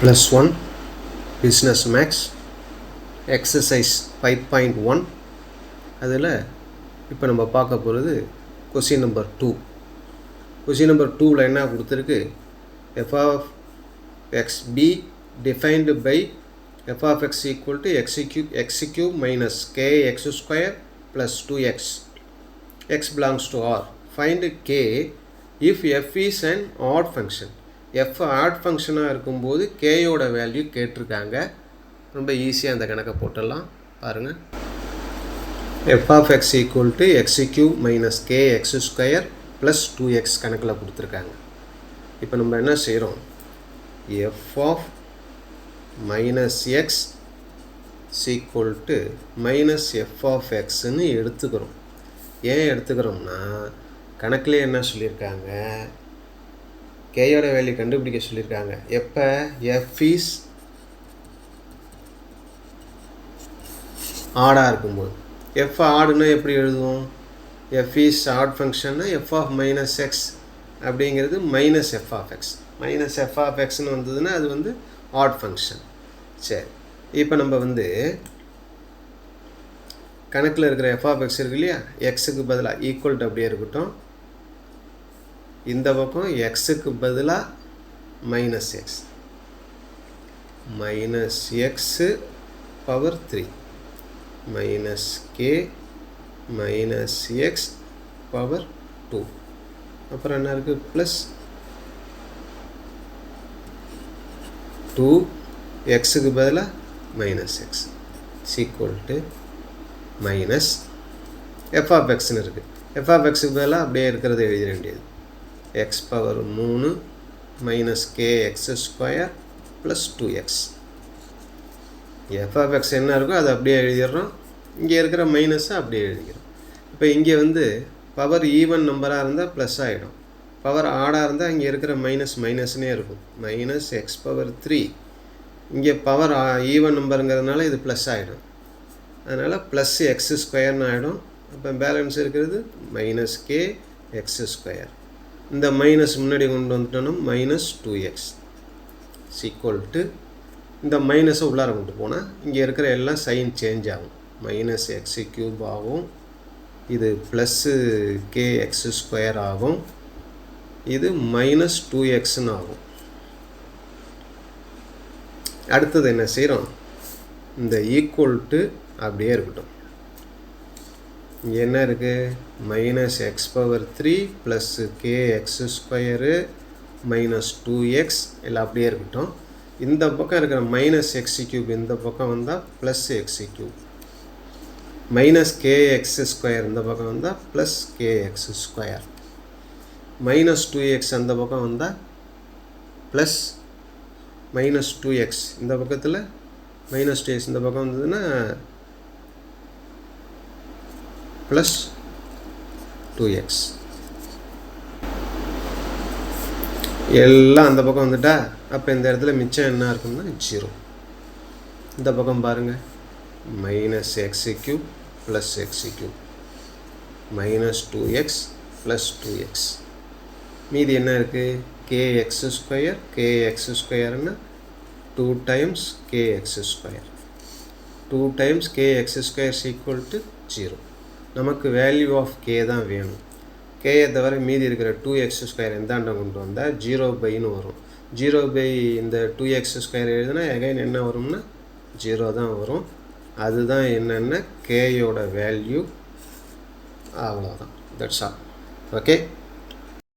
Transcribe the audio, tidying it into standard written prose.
+1 Business Max Exercise 5.1 அதில் இப்போ நம்ம பார்க்க போகிறது question number 2. question number 2ல என்ன கொடுத்துருக்கு, f of x be defined by f of x equal to x cube minus kx square plus 2x x belongs to R. Find k if f is an odd function. f odd ஃபங்க்ஷனாக இருக்கும்போது கேயோட value கேட்டிருக்காங்க. ரொம்ப ஈஸியாக அந்த கணக்கை போட்டுடலாம். பாருங்கள், f of x equal to x cube minus kx square plus 2x கணக்கில் கொடுத்துருக்காங்க. இப்போ நம்ம என்ன செய்கிறோம், f of minus x equal to minus f of xன்னு எடுத்துக்கிறோம். ஏன் எடுத்துக்கிறோம்னா, கணக்கிலே என்ன சொல்லியிருக்காங்க, கேயோட வேல்யூ கண்டுபிடிக்க சொல்லியிருக்காங்க. எப்போ f is ஆடாக இருக்கும்போது. f ஆடுனா எப்படி எழுதுவோம், f is odd ஃபங்க்ஷன்னா f of minus x அப்படிங்கிறது minus f of x. minus f of xன்னு வந்ததுன்னா அது வந்து ஆட் ஃபங்க்ஷன். சரி, இப்போ நம்ம வந்து கணக்கில் இருக்கிற f of x இருக்கு இல்லையா, எக்ஸுக்கு பதிலாக ஈக்குவல் டு அப்படியே இருக்கட்டும். இந்த பக்கம் எக்ஸுக்கு பதிலாக minus x, minus x power 3 minus k minus x power 2. அப்புறம் என்ன இருக்குது, ப்ளஸ் 2 எக்ஸுக்கு பதிலாக minus x equal to minus f of எக்ஸ்னு இருக்குது. எஃப் ஆஃப் எக்ஸுக்கு பதிலாக அப்படியே இருக்கிறத எழுத வேண்டியது, x power 3 minus k x square plus 2x. F of x என்ன இருக்கோ அதை அப்படியே எழுதிடுறோம், இங்கே இருக்கிற மைனஸை அப்படியே எழுதிக்கிறோம். இப்போ இங்கே வந்து பவர் ஈவன் நம்பராக இருந்தால் ப்ளஸ் ஆகிடும், பவர் ஆடாக இருந்தால் இங்கே இருக்கிற மைனஸ் மைனஸ்னே இருக்கும். மைனஸ் எக்ஸ் பவர் 3, இங்கே பவர் ஈவன் நம்பருங்கிறதுனால இது ப்ளஸ் ஆகிடும், அதனால் ப்ளஸ் எக்ஸ் ஸ்கொயர்னு ஆகிடும். அப்போ பேலன்ஸ் இருக்கிறது மைனஸ் கே எக்ஸ் ஸ்கொயர். இந்த மைனஸ் முன்னாடி கொண்டு வந்துட்டோம்னா மைனஸ் 2x சீக்குவல் டு, இந்த மைனஸை உள்ளார கொண்டு போனால் இங்கே இருக்கிற எல்லாம் சைன் சேஞ்ச் ஆகும், மைனஸ் எக்ஸ் க்யூப் ஆகும், இது ப்ளஸ்ஸு கே எக்ஸ் ஸ்கொயர் ஆகும், இது மைனஸ் 2xன்னு ஆகும். அடுத்தது என்ன செய்கிறோம், இந்த ஈக்குவல் டு அப்படியே இருக்கட்டும். இங்கே என்ன இருக்குது, minus x power 3 plus K X square minus 2x எல்லாம் அப்படியே இருக்கட்டும். இந்த பக்கம் இருக்கிற மைனஸ் எக்ஸ் க்யூப் இந்த பக்கம் வந்தால் plus x cube, minus k x square இந்த பக்கம் வந்தால் plus K x square, minus 2x அந்த பக்கம் வந்தால் ப்ளஸ் மைனஸ் 2x, இந்த பக்கத்தில் மைனஸ் 2x இந்த பக்கம் வந்ததுன்னா ப்ளஸ் 2x. எல்லாம் அந்த பக்கம் வந்துட்டா அப்போ இந்த இடத்துல மிச்சம் என்ன இருக்குன்னா 0. இந்த பக்கம் பாருங்கள், minus x cube plus x cube minus 2x plus 2x. மீதி என்ன இருக்குது, k x square, k x ஸ்கொயர்னா 2 times k x square, 2 times k x square equal to 0. நமக்கு வேல்யூ ஆஃப் கே தான் வேணும். கேயை தவிர மீதி இருக்கிற 2x ஸ்கொயர் எந்தாண்ட கொண்டு வந்தால் 0/ன்னு வரும். 0/, இந்த 2x ஸ்கொயர் எழுதுனா எகைன் என்ன வரும்னா 0 தான் வரும். அதுதான் என்னென்ன கேயோட வேல்யூ, அவ்வளோதான். That's all. ஓகே.